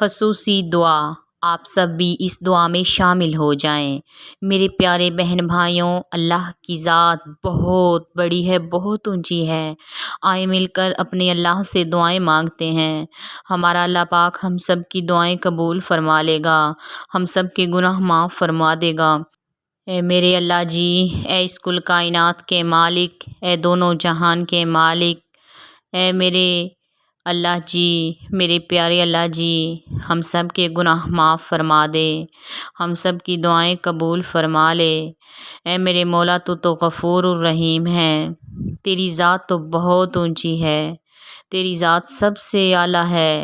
خصوصی دعا۔ آپ سب بھی اس دعا میں شامل ہو جائیں۔ میرے پیارے بہن بھائیوں، اللہ کی ذات بہت بڑی ہے، بہت اونچی ہے۔ آئے مل کر اپنے اللہ سے دعائیں مانگتے ہیں۔ ہمارا اللہ پاک ہم سب کی دعائیں قبول فرما لے گا، ہم سب کے گناہ معاف فرما دے گا۔ اے میرے اللہ جی، اے اس کل کائنات کے مالک، اے دونوں جہان کے مالک، اے میرے اللہ جی، میرے پیارے اللہ جی، ہم سب کے گناہ معاف فرما دے، ہم سب کی دعائیں قبول فرما لے۔ اے میرے مولا، تو غفور الرحیم ہے، تیری ذات تو بہت اونچی ہے، تیری ذات سب سے اعلیٰ ہے۔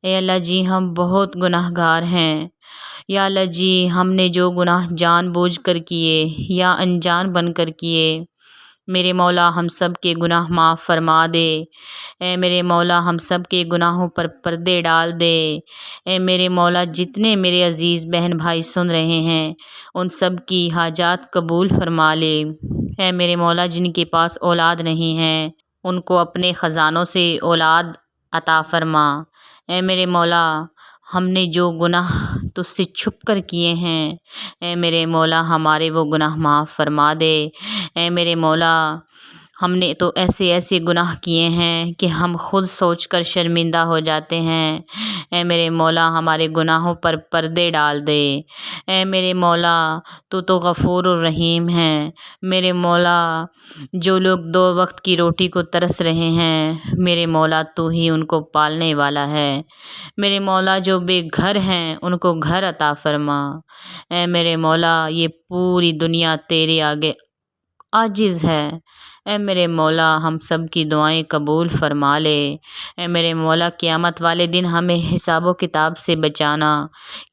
اے اللہ جی، ہم بہت گناہ گار ہیں۔ یا اللہ جی، ہم نے جو گناہ جان بوجھ کر کیے یا انجان بن کر کیے، میرے مولا ہم سب کے گناہ معاف فرما دے۔ اے میرے مولا، ہم سب کے گناہوں پر پردے ڈال دے۔ اے میرے مولا، جتنے میرے عزیز بہن بھائی سن رہے ہیں، ان سب کی حاجات قبول فرما لے۔ اے میرے مولا، جن کے پاس اولاد نہیں ہے، ان کو اپنے خزانوں سے اولاد عطا فرما۔ اے میرے مولا، ہم نے جو گناہ تجھ سے چھپ کر کیے ہیں، اے میرے مولا ہمارے وہ گناہ معاف فرما دے۔ اے میرے مولا، ہم نے تو ایسے ایسے گناہ کیے ہیں کہ ہم خود سوچ کر شرمندہ ہو جاتے ہیں۔ اے میرے مولا، ہمارے گناہوں پر پردے ڈال دے۔ اے میرے مولا، تو غفور الرحیم ہے۔ میرے مولا، جو لوگ 2 وقت کی روٹی کو ترس رہے ہیں، میرے مولا تو ہی ان کو پالنے والا ہے۔ میرے مولا، جو بے گھر ہیں، ان کو گھر عطا فرما۔ اے میرے مولا، یہ پوری دنیا تیرے آگے عاجز ہے۔ اے میرے مولا، ہم سب کی دعائیں قبول فرما لے۔ اے میرے مولا، قیامت والے دن ہمیں حساب و کتاب سے بچانا،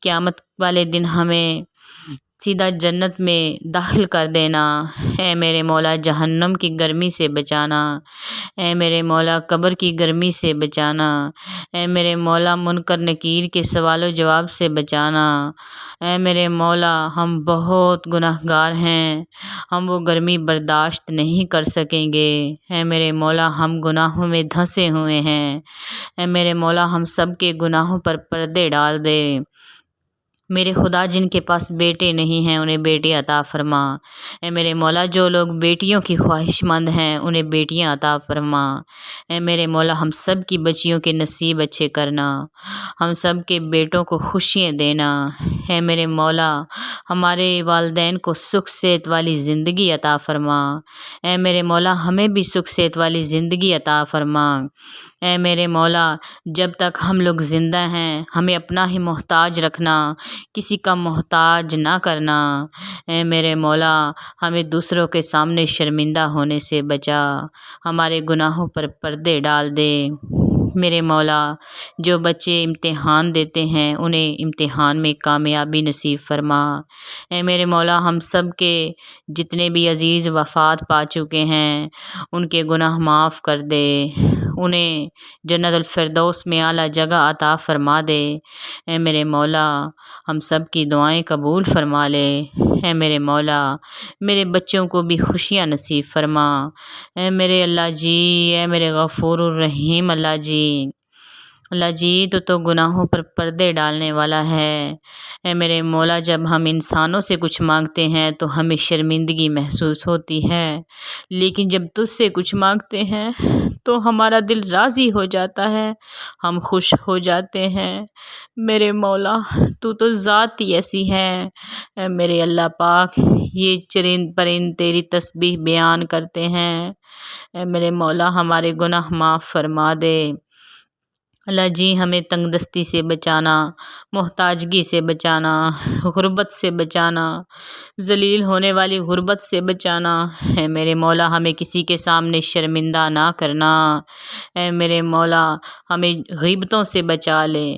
قیامت والے دن ہمیں سیدھا جنت میں داخل کر دینا۔ اے میرے مولا، جہنم کی گرمی سے بچانا۔ اے میرے مولا، قبر کی گرمی سے بچانا۔ اے میرے مولا، منکر نکیر کے سوال و جواب سے بچانا۔ اے میرے مولا، ہم بہت گناہ گار ہیں، ہم وہ گرمی برداشت نہیں کر سکیں گے۔ اے میرے مولا، ہم گناہوں میں دھنسے ہوئے ہیں۔ اے میرے مولا، ہم سب کے گناہوں پر پردے ڈال دے۔ میرے خدا، جن کے پاس بیٹے نہیں ہیں، انہیں بیٹے عطا فرما۔ اے میرے مولا، جو لوگ بیٹیوں کی خواہش مند ہیں، انہیں بیٹیاں عطا فرما۔ اے میرے مولا، ہم سب کی بچیوں کے نصیب اچھے کرنا، ہم سب کے بیٹوں کو خوشیاں دینا۔ اے میرے مولا، ہمارے والدین کو سکھ صحت والی زندگی عطا فرما۔ اے میرے مولا، ہمیں بھی سکھ صحت والی زندگی عطا فرما۔ اے میرے مولا، جب تک ہم لوگ زندہ ہیں، ہمیں اپنا ہی محتاج رکھنا، کسی کا محتاج نہ کرنا۔ اے میرے مولا، ہمیں دوسروں کے سامنے شرمندہ ہونے سے بچا، ہمارے گناہوں پر پردے ڈال دے۔ میرے مولا، جو بچے امتحان دیتے ہیں، انہیں امتحان میں کامیابی نصیب فرما۔ اے میرے مولا، ہم سب کے جتنے بھی عزیز وفات پا چکے ہیں، ان کے گناہ معاف کر دے، انہیں جنت الفردوس میں اعلیٰ جگہ عطا فرما دے۔ اے میرے مولا، ہم سب کی دعائیں قبول فرما لے۔ اے میرے مولا، میرے بچوں کو بھی خوشیاں نصیب فرما۔ اے میرے اللہ جی، اے میرے غفور الرحیم اللہ جی، اللہ جی، تو گناہوں پر پردے ڈالنے والا ہے۔ اے میرے مولا، جب ہم انسانوں سے کچھ مانگتے ہیں تو ہمیں شرمندگی محسوس ہوتی ہے، لیکن جب تجھ سے کچھ مانگتے ہیں تو ہمارا دل راضی ہو جاتا ہے، ہم خوش ہو جاتے ہیں۔ میرے مولا، تو ذات ہی ایسی ہے۔ اے میرے اللہ پاک، یہ چرند پرند تیری تسبیح بیان کرتے ہیں۔ اے میرے مولا، ہمارے گناہ معاف فرما دے۔ اللہ جی، ہمیں تنگ دستی سے بچانا، محتاجگی سے بچانا، غربت سے بچانا، ذلیل ہونے والی غربت سے بچانا۔ اے میرے مولا، ہمیں کسی کے سامنے شرمندہ نہ کرنا۔ اے میرے مولا، ہمیں غیبتوں سے بچا لے۔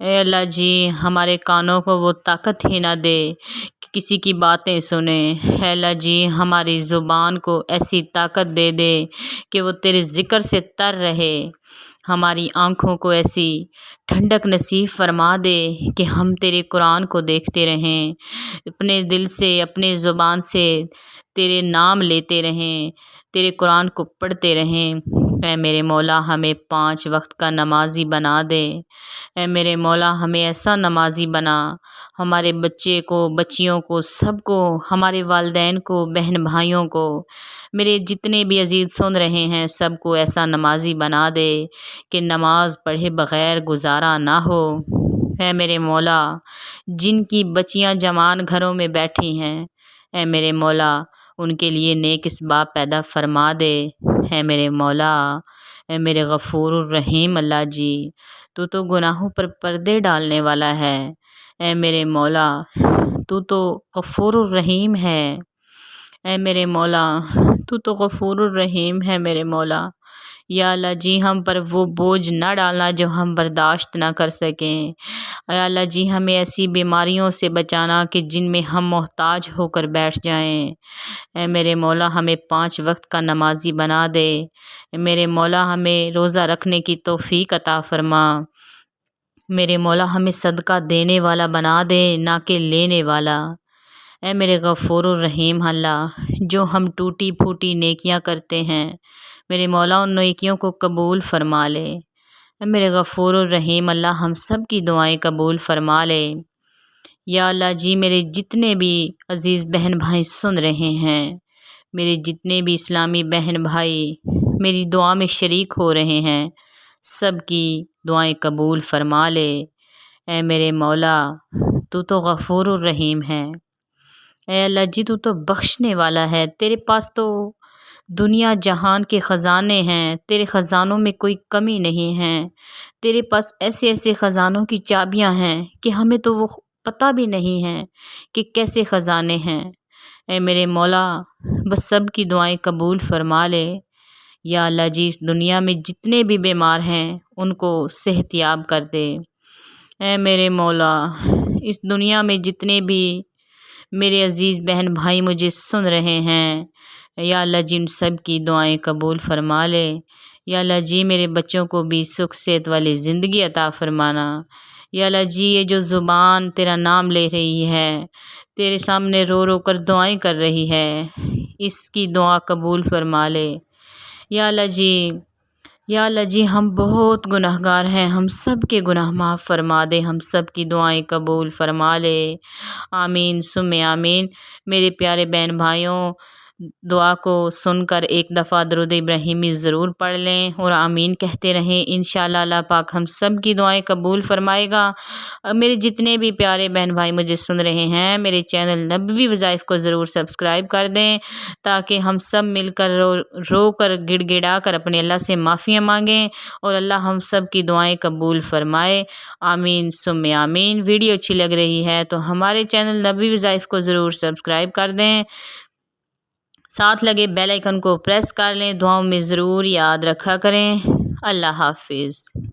اے اللہ جی، ہمارے کانوں کو وہ طاقت ہی نہ دے کہ کسی کی باتیں سنیں۔ اے اللہ جی، ہماری زبان کو ایسی طاقت دے دے کہ وہ تیرے ذکر سے تر رہے۔ ہماری آنکھوں کو ایسی ٹھنڈک نصیب فرما دے کہ ہم تیرے قرآن کو دیکھتے رہیں، اپنے دل سے، اپنے زبان سے تیرے نام لیتے رہیں، تیرے قرآن کو پڑھتے رہیں۔ اے میرے مولا ہمیں 5 وقت کا نمازی بنا دے۔ اے میرے مولا ہمیں ایسا نمازی بنا، ہمارے بچے کو، بچیوں کو، سب کو، ہمارے والدین کو، بہن بھائیوں کو، میرے جتنے بھی عزیز سن رہے ہیں سب کو ایسا نمازی بنا دے کہ نماز پڑھے بغیر گزارا نہ ہو۔ اے میرے مولا جن کی بچیاں جوان گھروں میں بیٹھی ہیں، اے میرے مولا ان کے لیے نیک اسباب پیدا فرما دے۔ اے میرے مولا، اے میرے غفور الرحیم اللہ جی، تو گناہوں پر پردے ڈالنے والا ہے۔ اے میرے مولا تو غفور الرحیم ہے۔ اے میرے مولا تو غفور الرحیم ہے میرے مولا۔ یا اللہ جی ہم پر وہ بوجھ نہ ڈالنا جو ہم برداشت نہ کر سکیں۔ یا اللہ جی ہمیں ایسی بیماریوں سے بچانا کہ جن میں ہم محتاج ہو کر بیٹھ جائیں۔ اے میرے مولا ہمیں 5 وقت کا نمازی بنا دے۔ اے میرے مولا ہمیں روزہ رکھنے کی توفیق عطا فرما۔ میرے مولا ہمیں صدقہ دینے والا بنا دے نہ کہ لینے والا۔ اے میرے غفور الرحیم اللہ، جو ہم ٹوٹی پھوٹی نیکیاں کرتے ہیں میرے مولا ان نیکیوں کو قبول فرما لے۔ اے میرے غفور الرحیم اللہ ہم سب کی دعائیں قبول فرما لے۔ یا اللہ جی میرے جتنے بھی عزیز بہن بھائی سن رہے ہیں، میرے جتنے بھی اسلامی بہن بھائی میری دعا میں شریک ہو رہے ہیں، سب کی دعائیں قبول فرما لے۔ اے میرے مولا تو غفور الرحیم ہے۔ اے اللہ جی تو بخشنے والا ہے، تیرے پاس تو دنیا جہان کے خزانے ہیں، تیرے خزانوں میں کوئی کمی نہیں ہے۔ تیرے پاس ایسے ایسے خزانوں کی چابیاں ہیں کہ ہمیں تو وہ پتہ بھی نہیں ہے کہ کیسے خزانے ہیں۔ اے میرے مولا بس سب کی دعائیں قبول فرما لے۔ یا اللہ جی اس دنیا میں جتنے بھی بیمار ہیں ان کو صحت یاب کر دے۔ اے میرے مولا اس دنیا میں جتنے بھی میرے عزیز بہن بھائی مجھے سن رہے ہیں، یا اللہ جی ان سب کی دعائیں قبول فرما لے۔ یا اللہ جی میرے بچوں کو بھی سکھ صحت والی زندگی عطا فرمانا۔ یا اللہ جی یہ جو زبان تیرا نام لے رہی ہے، تیرے سامنے رو رو کر دعائیں کر رہی ہے، اس کی دعا قبول فرما لے۔ یا اللہ جی، یا اللہ جی ہم بہت گناہگار ہیں، ہم سب کے گناہ معاف فرما دے، ہم سب کی دعائیں قبول فرما لے۔ آمین ثم آمین۔ میرے پیارے بہن بھائیوں دعا کو سن کر ایک دفعہ درود ابراہیمی ضرور پڑھ لیں اور آمین کہتے رہیں۔ انشاءاللہ اللہ پاک ہم سب کی دعائیں قبول فرمائے گا۔ میرے جتنے بھی پیارے بہن بھائی مجھے سن رہے ہیں میرے چینل نبوی وظائف کو ضرور سبسکرائب کر دیں تاکہ ہم سب مل کر رو کر گڑ گڑا کر اپنے اللہ سے معافیاں مانگیں اور اللہ ہم سب کی دعائیں قبول فرمائے۔ آمین ثم آمین۔ ویڈیو اچھی لگ رہی ہے تو ہمارے چینل نبوی وظائف کو ضرور سبسکرائب کر دیں، ساتھ لگے بیل آئیکن کو پریس کر لیں، دعاؤں میں ضرور یاد رکھا کریں۔ اللہ حافظ۔